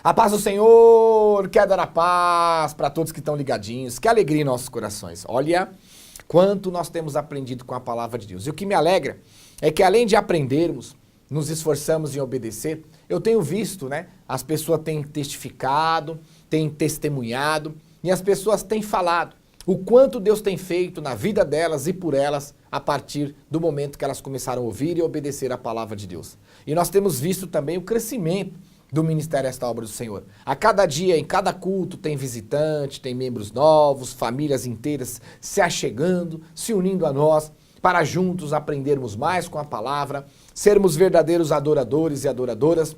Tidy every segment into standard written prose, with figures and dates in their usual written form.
A paz do Senhor, quero dar a paz para todos que estão ligadinhos, que alegria em nossos corações. Olha quanto nós temos aprendido com a palavra de Deus. E o que me alegra é que além de aprendermos, nos esforçamos em obedecer, eu tenho visto, as pessoas têm testificado, têm testemunhado e as pessoas têm falado o quanto Deus tem feito na vida delas e por elas a partir do momento que elas começaram a ouvir e obedecer a palavra de Deus. E nós temos visto também o crescimento do Ministério Esta Obra do Senhor. A cada dia, em cada culto, tem visitante, tem membros novos, famílias inteiras se achegando, se unindo a nós, para juntos aprendermos mais com a palavra, sermos verdadeiros adoradores e adoradoras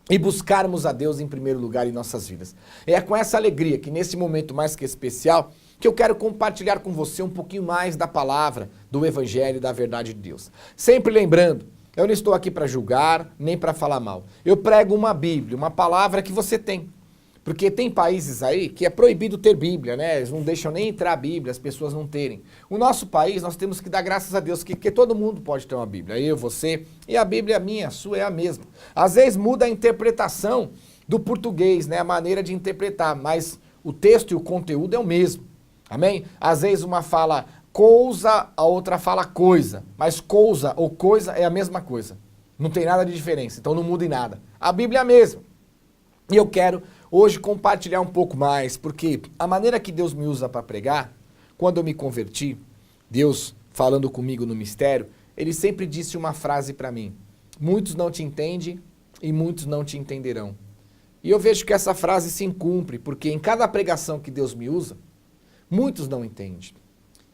e buscarmos a Deus em primeiro lugar em nossas vidas. É com essa alegria que nesse momento mais que especial, que eu quero compartilhar com você um pouquinho mais da palavra, do Evangelho e da verdade de Deus. Sempre lembrando, eu não estou aqui para julgar, nem para falar mal. Eu prego uma Bíblia, uma palavra que você tem. Porque tem países aí que é proibido ter Bíblia, Eles não deixam nem entrar a Bíblia, as pessoas não terem. O nosso país, nós temos que dar graças a Deus, que todo mundo pode ter uma Bíblia. Eu, você, e a Bíblia é minha, a sua é a mesma. Às vezes muda a interpretação do português, a maneira de interpretar, mas o texto e o conteúdo é o mesmo. Amém? Às vezes uma fala coisa, a outra fala coisa, mas coisa ou coisa é a mesma coisa. Não tem nada de diferença, então não muda em nada. A Bíblia é a mesma. E eu quero hoje compartilhar um pouco mais, porque a maneira que Deus me usa para pregar, quando eu me converti, Deus falando comigo no mistério, Ele sempre disse uma frase para mim: muitos não te entendem e muitos não te entenderão. E eu vejo que essa frase se cumpre, porque em cada pregação que Deus me usa, muitos não entendem,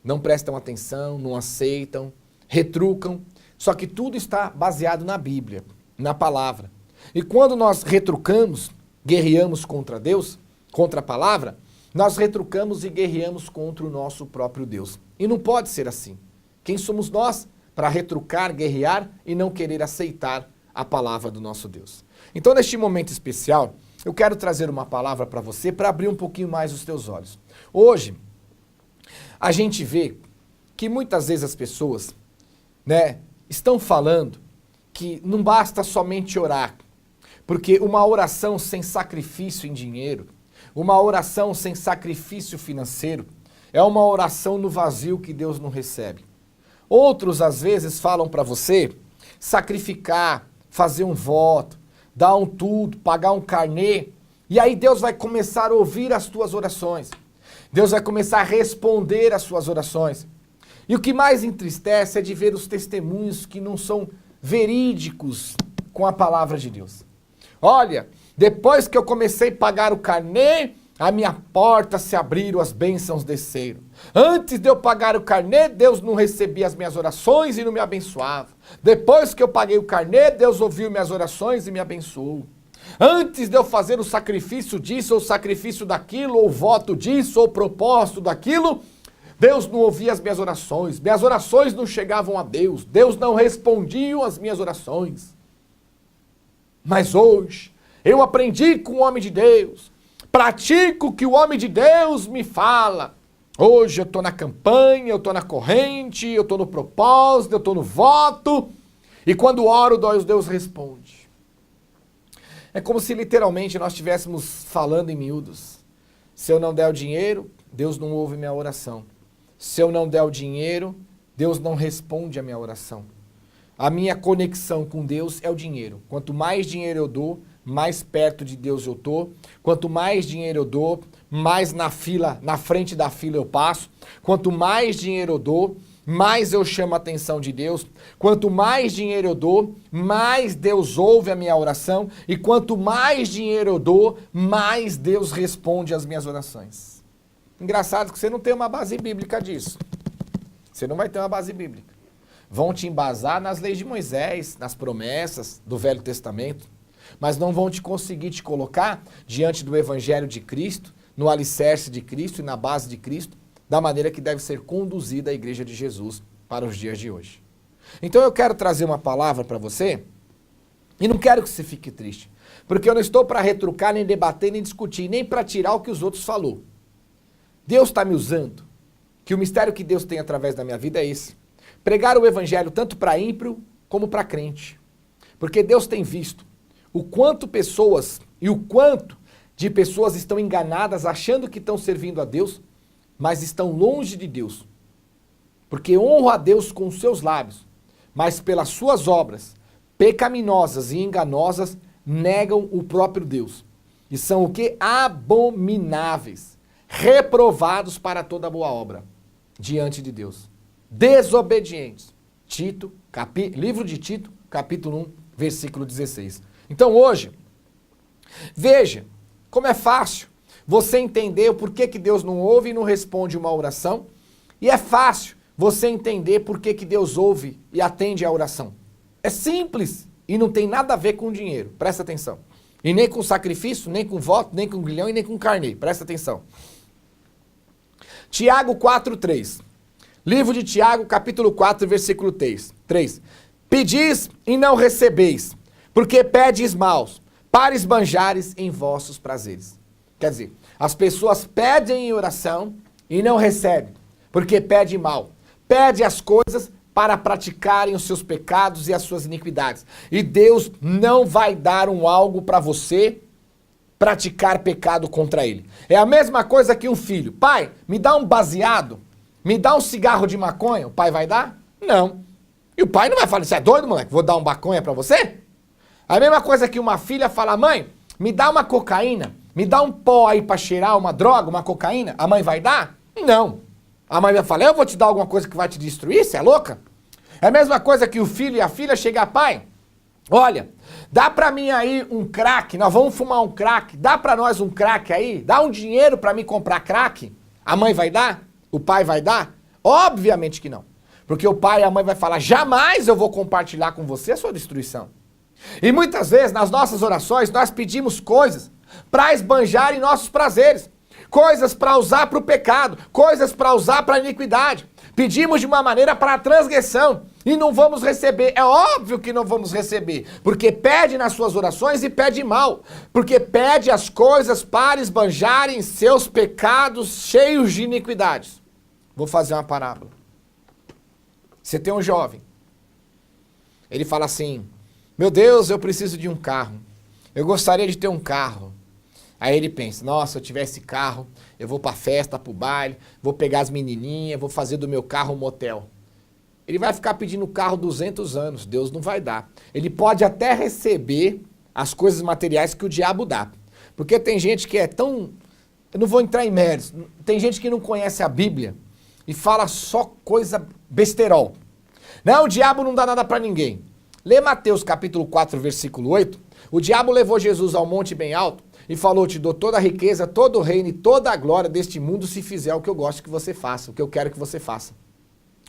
não prestam atenção, não aceitam, retrucam, só que tudo está baseado na Bíblia, na palavra. E quando nós retrucamos, guerreamos contra Deus, contra a palavra, nós retrucamos e guerreamos contra o nosso próprio Deus. E não pode ser assim. Quem somos nós para retrucar, guerrear e não querer aceitar a palavra do nosso Deus? Então, neste momento especial, eu quero trazer uma palavra para você para abrir um pouquinho mais os teus olhos. Hoje, a gente vê que muitas vezes as pessoas, estão falando que não basta somente orar, porque uma oração sem sacrifício em dinheiro, uma oração sem sacrifício financeiro, é uma oração no vazio que Deus não recebe. Outros, às vezes, falam para você sacrificar, fazer um voto, dar um tudo, pagar um carnê, e aí Deus vai começar a ouvir as tuas orações. Deus vai começar a responder às suas orações. E o que mais entristece é de ver os testemunhos que não são verídicos com a palavra de Deus. Olha, depois que eu comecei a pagar o carnê, a minha porta se abriram, as bênçãos desceram. Antes de eu pagar o carnê, Deus não recebia as minhas orações e não me abençoava. Depois que eu paguei o carnê, Deus ouviu minhas orações e me abençoou. Antes de eu fazer o sacrifício disso, ou o sacrifício daquilo, ou o voto disso, ou o propósito daquilo, Deus não ouvia as minhas orações não chegavam a Deus, Deus não respondia às minhas orações. Mas hoje, eu aprendi com o homem de Deus, pratico o que o homem de Deus me fala. Hoje eu estou na campanha, eu estou na corrente, eu estou no propósito, eu estou no voto, e quando oro, Deus responde. É como se literalmente nós estivéssemos falando em miúdos. Se eu não der o dinheiro, Deus não ouve minha oração. Se eu não der o dinheiro, Deus não responde a minha oração. A minha conexão com Deus é o dinheiro. Quanto mais dinheiro eu dou, mais perto de Deus eu tô. Quanto mais dinheiro eu dou, mais na frente da fila eu passo. Quanto mais dinheiro eu dou, mais eu chamo a atenção de Deus. Quanto mais dinheiro eu dou, mais Deus ouve a minha oração. E quanto mais dinheiro eu dou, mais Deus responde às minhas orações. Engraçado que você não tem uma base bíblica disso. Você não vai ter uma base bíblica. Vão te embasar nas leis de Moisés, nas promessas do Velho Testamento, mas não vão conseguir te colocar diante do Evangelho de Cristo, no alicerce de Cristo e na base de Cristo, da maneira que deve ser conduzida a Igreja de Jesus para os dias de hoje. Então eu quero trazer uma palavra para você e não quero que você fique triste, porque eu não estou para retrucar, nem debater, nem discutir, nem para tirar o que os outros falou. Deus está me usando, que o mistério que Deus tem através da minha vida é esse. Pregar o Evangelho tanto para ímpio como para crente. Porque Deus tem visto o quanto de pessoas estão enganadas achando que estão servindo a Deus, mas estão longe de Deus. Porque honram a Deus com os seus lábios, mas pelas suas obras, pecaminosas e enganosas, negam o próprio Deus. E são o que? Abomináveis, reprovados para toda boa obra, diante de Deus. Desobedientes. Livro de Tito, capítulo 1, versículo 16. Então hoje, veja como é fácil você entender o porquê que Deus não ouve e não responde uma oração, e é fácil você entender por que Deus ouve e atende a oração. É simples e não tem nada a ver com dinheiro, presta atenção. E nem com sacrifício, nem com voto, nem com grilhão e nem com carnê, presta atenção. Tiago 4:3. Livro de Tiago, capítulo 4, versículo 3. Pedis e não recebeis, porque pedes maus, para esbanjares em vossos prazeres. Quer dizer, as pessoas pedem em oração e não recebem, porque pedem mal. Pede as coisas para praticarem os seus pecados e as suas iniquidades. E Deus não vai dar algo para você praticar pecado contra ele. É a mesma coisa que um filho. Pai, me dá um baseado, me dá um cigarro de maconha. O pai vai dar? Não. E o pai não vai falar, você é doido, moleque? Vou dar um maconha para você? A mesma coisa que uma filha fala, mãe, me dá uma cocaína, me dá um pó aí para cheirar uma droga, uma cocaína. A mãe vai dar? Não. A mãe vai falar, eu vou te dar alguma coisa que vai te destruir, você é louca? É a mesma coisa que o filho e a filha chegar, pai, olha, dá pra mim aí um crack, nós vamos fumar um crack, dá pra nós um crack aí, dá um dinheiro pra mim comprar crack. A mãe vai dar? O pai vai dar? Obviamente que não. Porque o pai e a mãe vai falar, jamais eu vou compartilhar com você a sua destruição. E muitas vezes nas nossas orações nós pedimos coisas pra esbanjar em nossos prazeres. Coisas para usar para o pecado, coisas para usar para a iniquidade. Pedimos de uma maneira para a transgressão e não vamos receber. É óbvio que não vamos receber, porque pede nas suas orações e pede mal. Porque pede as coisas para esbanjarem seus pecados cheios de iniquidades. Vou fazer uma parábola. Você tem um jovem. Ele fala assim, meu Deus, eu preciso de um carro. Eu gostaria de ter um carro. Aí ele pensa, nossa, se eu tiver esse carro, eu vou pra festa, pro baile, vou pegar as menininhas, vou fazer do meu carro um motel. Ele vai ficar pedindo o carro 200 anos, Deus não vai dar. Ele pode até receber as coisas materiais que o diabo dá. Porque tem gente que é tão... Eu não vou entrar em méritos. Tem gente que não conhece a Bíblia e fala só coisa besterol. Não, o diabo não dá nada pra ninguém. Lê Mateus capítulo 4, versículo 8. O diabo levou Jesus ao monte bem alto e falou, te dou toda a riqueza, todo o reino e toda a glória deste mundo se fizer o que eu gosto que você faça, o que eu quero que você faça.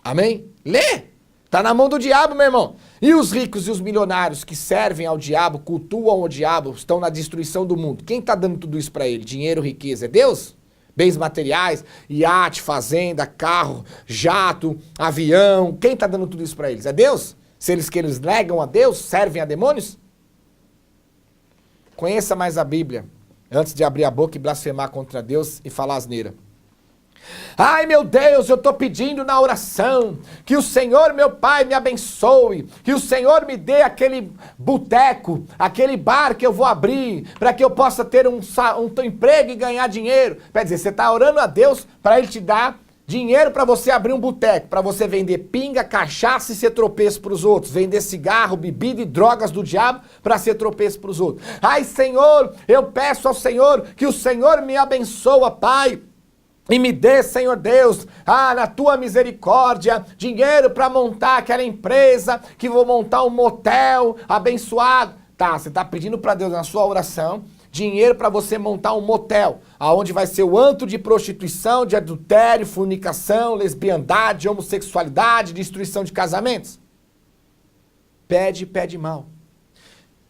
Amém? Lê! Tá na mão do diabo, meu irmão. E os ricos e os milionários que servem ao diabo, cultuam o diabo, estão na destruição do mundo. Quem tá dando tudo isso para ele? Dinheiro, riqueza, é Deus? Bens materiais, iate, fazenda, carro, jato, avião. Quem tá dando tudo isso para eles? É Deus? Se eles negam a Deus, servem a demônios? Conheça mais a Bíblia, antes de abrir a boca e blasfemar contra Deus e falar asneira. Ai meu Deus, eu estou pedindo na oração que o Senhor meu Pai me abençoe, que o Senhor me dê aquele boteco, aquele bar que eu vou abrir, para que eu possa ter um emprego e ganhar dinheiro. Quer dizer, você está orando a Deus para Ele te dar dinheiro para você abrir um boteco, para você vender pinga, cachaça e ser tropeço para os outros. Vender cigarro, bebida e drogas do diabo para ser tropeço para os outros. Ai, Senhor, eu peço ao Senhor que o Senhor me abençoe, Pai. E me dê, Senhor Deus, na tua misericórdia, dinheiro para montar aquela empresa, que vou montar um motel abençoado. Tá, você está pedindo para Deus na sua oração dinheiro para você montar um motel, aonde vai ser o antro de prostituição, de adultério, fornicação, lesbiandade, homossexualidade, destruição de casamentos. Pede mal.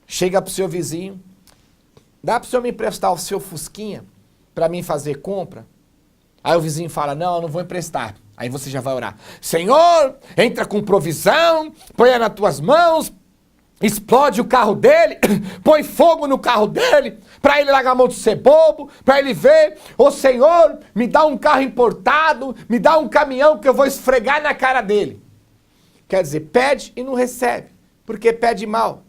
Chega pro seu vizinho, dá pro senhor me emprestar o seu fusquinha para mim fazer compra? Aí o vizinho fala, não, eu não vou emprestar. Aí você já vai orar. Senhor, entra com provisão, põe nas tuas mãos, explode o carro dele, põe fogo no carro dele, para ele largar a mão de ser bobo, para ele ver, ô Senhor, me dá um carro importado, me dá um caminhão que eu vou esfregar na cara dele. Quer dizer, pede e não recebe, porque pede mal.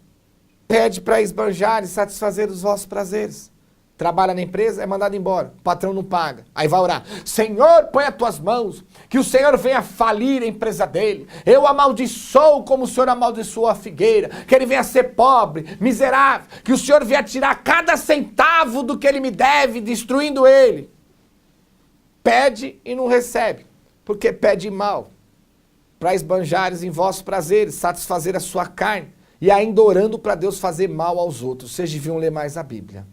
Pede para esbanjar e satisfazer os vossos prazeres. Trabalha na empresa, é mandado embora. O patrão não paga. Aí vai orar. Senhor, põe as tuas mãos. Que o Senhor venha falir a empresa dele. Eu amaldiçoo como o Senhor amaldiçoou a figueira. Que ele venha ser pobre, miserável. Que o Senhor venha tirar cada centavo do que ele me deve, destruindo ele. Pede e não recebe. Porque pede mal. Para esbanjares em vossos prazeres, satisfazer a sua carne. E ainda orando para Deus fazer mal aos outros. Vocês deviam ler mais a Bíblia.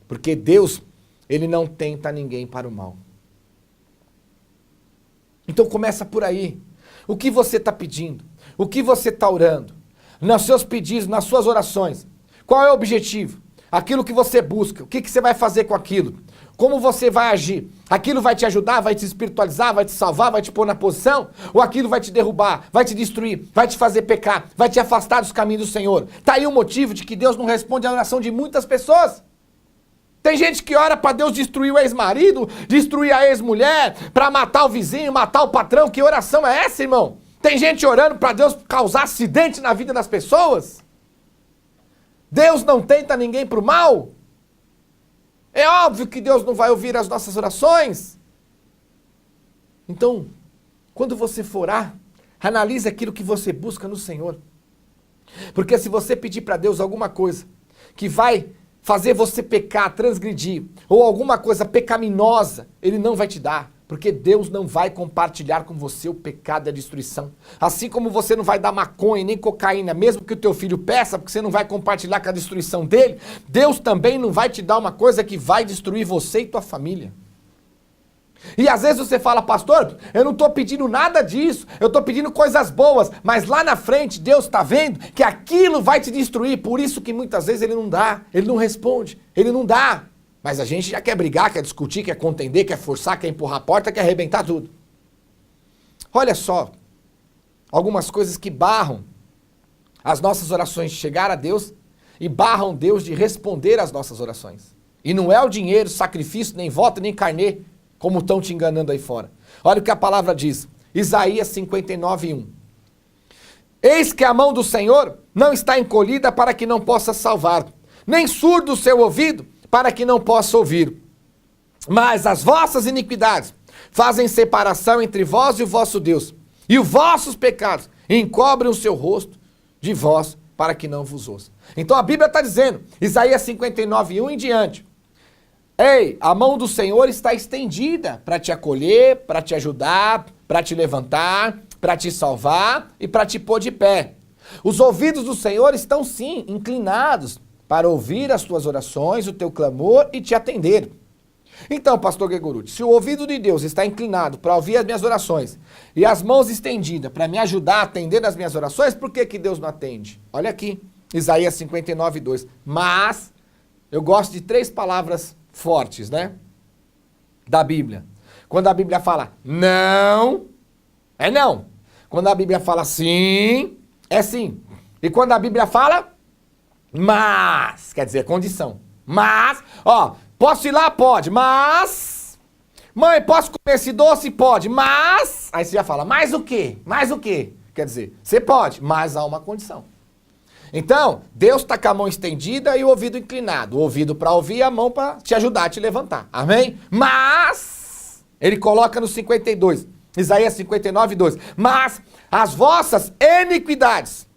Porque Deus, ele não tenta ninguém para o mal. Então começa por aí. O que você está pedindo? O que você está orando? Nos seus pedidos, nas suas orações. Qual é o objetivo? Aquilo que você busca. O que você vai fazer com aquilo? Como você vai agir? Aquilo vai te ajudar, vai te espiritualizar, vai te salvar, vai te pôr na posição? Ou aquilo vai te derrubar, vai te destruir, vai te fazer pecar, vai te afastar dos caminhos do Senhor? Está aí o motivo de que Deus não responde à oração de muitas pessoas. Tem gente que ora para Deus destruir o ex-marido, destruir a ex-mulher, para matar o vizinho, matar o patrão. Que oração é essa, irmão? Tem gente orando para Deus causar acidente na vida das pessoas? Deus não tenta ninguém para o mal? É óbvio que Deus não vai ouvir as nossas orações. Então, quando você for orar, analise aquilo que você busca no Senhor. Porque se você pedir para Deus alguma coisa que vai fazer você pecar, transgredir, ou alguma coisa pecaminosa, Ele não vai te dar, porque Deus não vai compartilhar com você o pecado e a destruição. Assim como você não vai dar maconha nem cocaína, mesmo que o teu filho peça, porque você não vai compartilhar com a destruição dele, Deus também não vai te dar uma coisa que vai destruir você e tua família. E às vezes você fala, pastor, eu não estou pedindo nada disso, eu estou pedindo coisas boas, mas lá na frente Deus está vendo que aquilo vai te destruir, por isso que muitas vezes Ele não dá, Ele não responde, Ele não dá. Mas a gente já quer brigar, quer discutir, quer contender, quer forçar, quer empurrar a porta, quer arrebentar tudo. Olha só, algumas coisas que barram as nossas orações de chegar a Deus e barram Deus de responder às nossas orações. E não é o dinheiro, sacrifício, nem voto, nem carnê, como estão te enganando aí fora. Olha o que a palavra diz. Isaías 59:1. Eis que a mão do Senhor não está encolhida para que não possa salvar, nem surdo o seu ouvido para que não possa ouvir. Mas as vossas iniquidades fazem separação entre vós e o vosso Deus, e os vossos pecados encobrem o seu rosto de vós para que não vos ouça. Então a Bíblia está dizendo, Isaías 59:1 em diante, ei, a mão do Senhor está estendida para te acolher, para te ajudar, para te levantar, para te salvar e para te pôr de pé. Os ouvidos do Senhor estão sim inclinados para ouvir as tuas orações, o teu clamor e te atender. Então, pastor Gregorucci, se o ouvido de Deus está inclinado para ouvir as minhas orações e as mãos estendidas para me ajudar a atender as minhas orações, por que Deus não atende? Olha aqui, Isaías 59:2. Mas, eu gosto de 3 palavras fortes, né? Da Bíblia. Quando a Bíblia fala não, é não. Quando a Bíblia fala sim, é sim. E quando a Bíblia fala mas, quer dizer, condição. Mas, ó, posso ir lá? Pode. Mas, mãe, posso comer esse doce? Pode. Mas, aí você já fala, mais o quê? Mais o quê? Quer dizer, você pode, mas há uma condição. Então, Deus está com a mão estendida e o ouvido inclinado. O ouvido para ouvir e a mão para te ajudar a te levantar. Amém? Mas, ele coloca no 52, Isaías 59:2. Mas as vossas iniquidades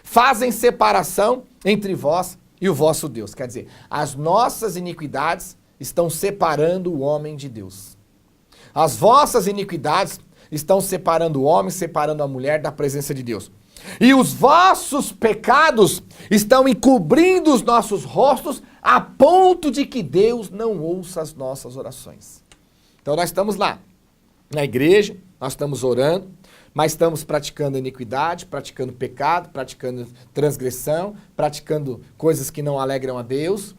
fazem separação entre vós e o vosso Deus. Quer dizer, as nossas iniquidades estão separando o homem de Deus. As vossas iniquidades estão separando o homem, separando a mulher da presença de Deus. E os vossos pecados estão encobrindo os nossos rostos a ponto de que Deus não ouça as nossas orações. Então nós estamos lá, na igreja, nós estamos orando, mas estamos praticando iniquidade, praticando pecado, praticando transgressão, praticando coisas que não alegram a Deus,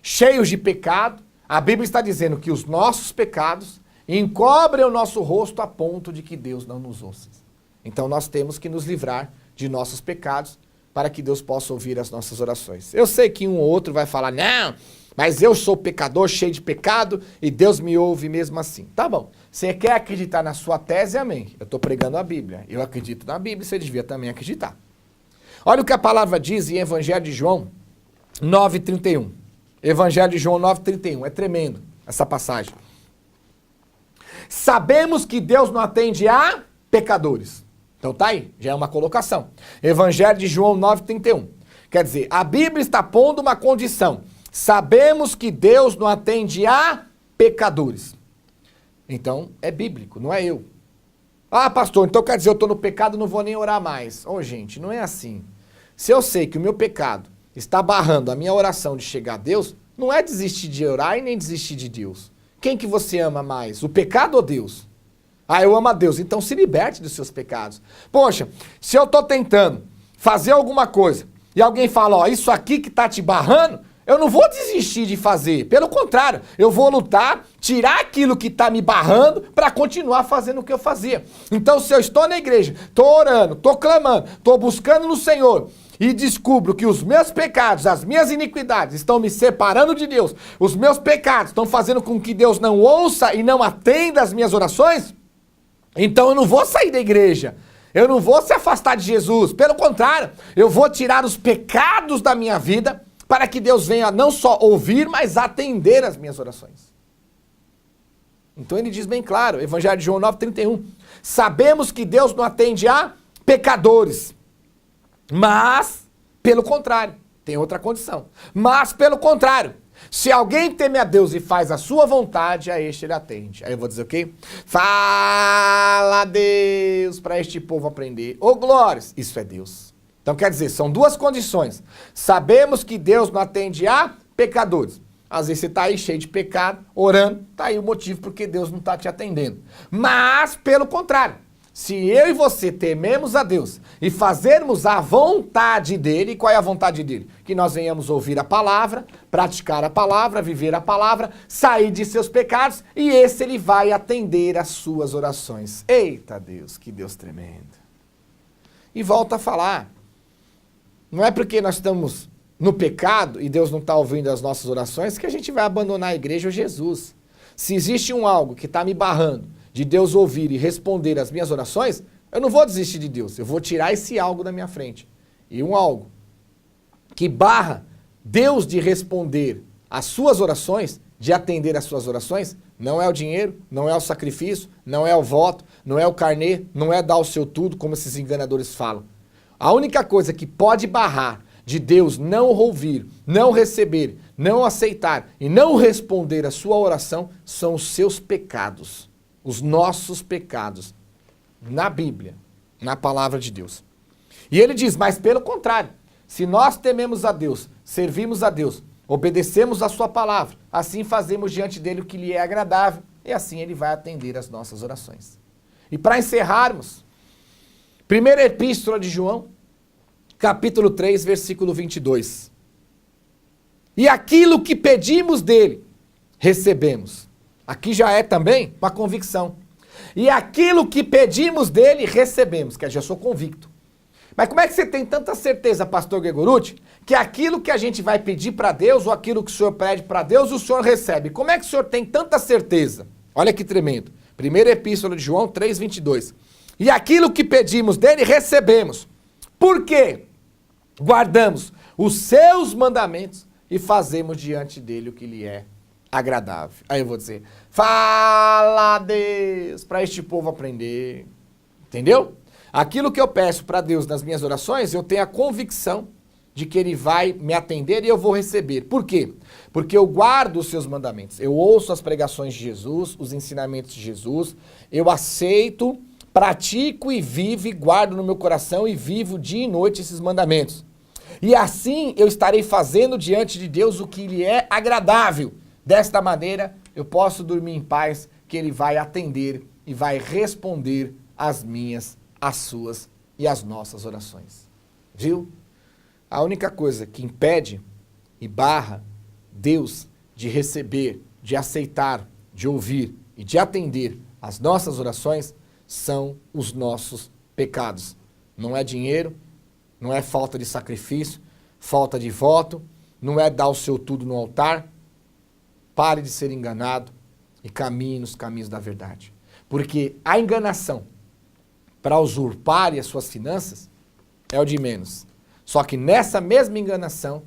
cheios de pecado. A Bíblia está dizendo que os nossos pecados encobrem o nosso rosto a ponto de que Deus não nos ouça. Então nós temos que nos livrar de nossos pecados para que Deus possa ouvir as nossas orações. Eu sei que um ou outro vai falar, não, mas eu sou pecador, cheio de pecado, e Deus me ouve mesmo assim. Tá bom, você quer acreditar na sua tese, amém. Eu estou pregando a Bíblia, eu acredito na Bíblia, você devia também acreditar. Olha o que a palavra diz em Evangelho de João 9,31. Evangelho de João 9,31. É tremendo essa passagem. Sabemos que Deus não atende a pecadores. Então tá aí, já é uma colocação. Evangelho de João 9,31. Quer dizer, a Bíblia está pondo uma condição. Sabemos que Deus não atende a pecadores. Então, é bíblico, não é eu. Ah, pastor, então quer dizer, eu estou no pecado, não vou nem orar mais. Ô, gente, não é assim. Se eu sei que o meu pecado está barrando a minha oração de chegar a Deus, não é desistir de orar e nem desistir de Deus. Quem que você ama mais, o pecado ou Deus? Ah, eu amo a Deus, então se liberte dos seus pecados. Poxa, se eu estou tentando fazer alguma coisa e alguém fala, ó, isso aqui que está te barrando, eu não vou desistir de fazer. Pelo contrário, eu vou lutar, tirar aquilo que está me barrando para continuar fazendo o que eu fazia. Então, se eu estou na igreja, estou orando, estou clamando, estou buscando no Senhor e descubro que os meus pecados, as minhas iniquidades estão me separando de Deus, os meus pecados estão fazendo com que Deus não ouça e não atenda as minhas orações, então eu não vou sair da igreja. Eu não vou se afastar de Jesus. Pelo contrário, eu vou tirar os pecados da minha vida para que Deus venha não só ouvir, mas atender as minhas orações. Então ele diz bem claro, Evangelho de João 9,31. Sabemos que Deus não atende a pecadores. Mas, pelo contrário, tem outra condição. Mas, pelo contrário, se alguém teme a Deus e faz a sua vontade, a este ele atende. Aí eu vou dizer o quê? Fala, Deus, para este povo aprender. Ô, glórias, isso é Deus. Então quer dizer, são duas condições. Sabemos que Deus não atende a pecadores. Às vezes você está aí cheio de pecado, orando, está aí o motivo porque Deus não está te atendendo. Mas, pelo contrário, se eu e você tememos a Deus e fazermos a vontade dele, qual é a vontade dele? Que nós venhamos ouvir a palavra, praticar a palavra, viver a palavra, sair de seus pecados e esse ele vai atender as suas orações. Eita Deus, que Deus tremendo. E volta a falar. Não é porque nós estamos no pecado e Deus não está ouvindo as nossas orações que a gente vai abandonar a igreja ou Jesus. Se existe algo que está me barrando de Deus ouvir e responder as minhas orações, eu não vou desistir de Deus, eu vou tirar esse algo da minha frente. E algo que barra Deus de responder as suas orações, de atender as suas orações, não é o dinheiro, não é o sacrifício, não é o voto, não é o carnê, não é dar o seu tudo, como esses enganadores falam. A única coisa que pode barrar de Deus não ouvir, não receber, não aceitar e não responder a sua oração são os seus pecados, os nossos pecados, na Bíblia, na palavra de Deus. E ele diz, mas pelo contrário, se nós tememos a Deus, servimos a Deus, obedecemos a sua palavra, assim fazemos diante dele o que lhe é agradável e assim ele vai atender as nossas orações. E para encerrarmos, primeira epístola de João, capítulo 3, versículo 22. E aquilo que pedimos dele, recebemos. Aqui já é também uma convicção. E aquilo que pedimos dele, recebemos, que eu já sou convicto. Mas como é que você tem tanta certeza, pastor Gregorucci, que aquilo que a gente vai pedir para Deus, ou aquilo que o senhor pede para Deus, o senhor recebe? Como é que o senhor tem tanta certeza? Olha que tremendo. Primeira epístola de João 3, 22. E aquilo que pedimos dele, recebemos. Por quê? Guardamos os seus mandamentos e fazemos diante dele o que lhe é agradável. Aí eu vou dizer, fala Deus, para este povo aprender. Entendeu? Aquilo que eu peço para Deus nas minhas orações, eu tenho a convicção de que ele vai me atender e eu vou receber. Por quê? Porque eu guardo os seus mandamentos. Eu ouço as pregações de Jesus, os ensinamentos de Jesus, eu aceito, pratico e vivo e guardo no meu coração e vivo dia e noite esses mandamentos. E assim eu estarei fazendo diante de Deus o que lhe é agradável. Desta maneira eu posso dormir em paz, que ele vai atender e vai responder as minhas, as suas e as nossas orações. Viu? A única coisa que impede e barra Deus de receber, de aceitar, de ouvir e de atender as nossas orações são os nossos pecados. Não é dinheiro, não é falta de sacrifício, falta de voto, não é dar o seu tudo no altar. Pare de ser enganado e caminhe nos caminhos da verdade. Porque a enganação para usurpar as suas finanças é o de menos. Só que nessa mesma enganação,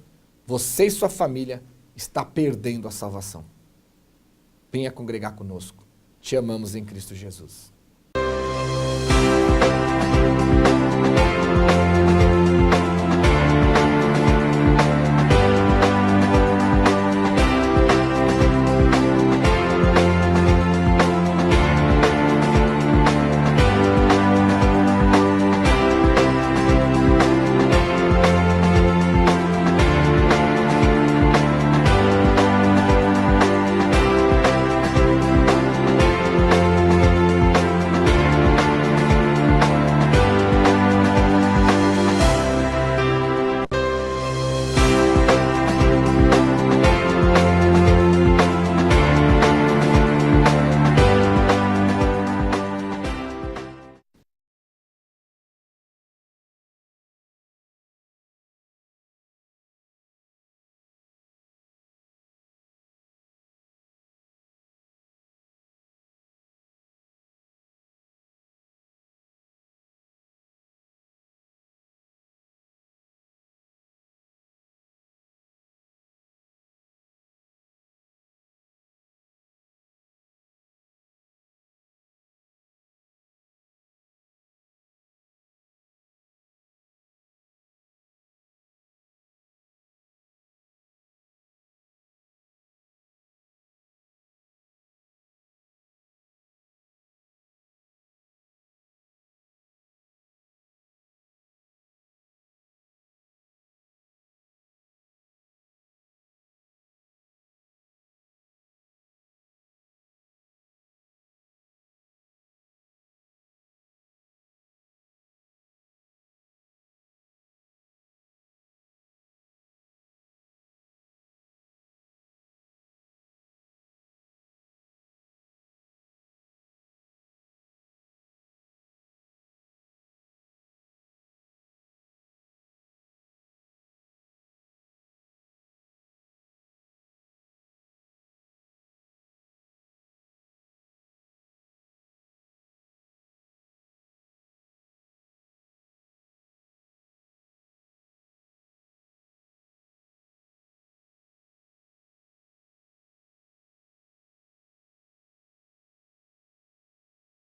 você e sua família está perdendo a salvação. Venha congregar conosco. Te amamos em Cristo Jesus.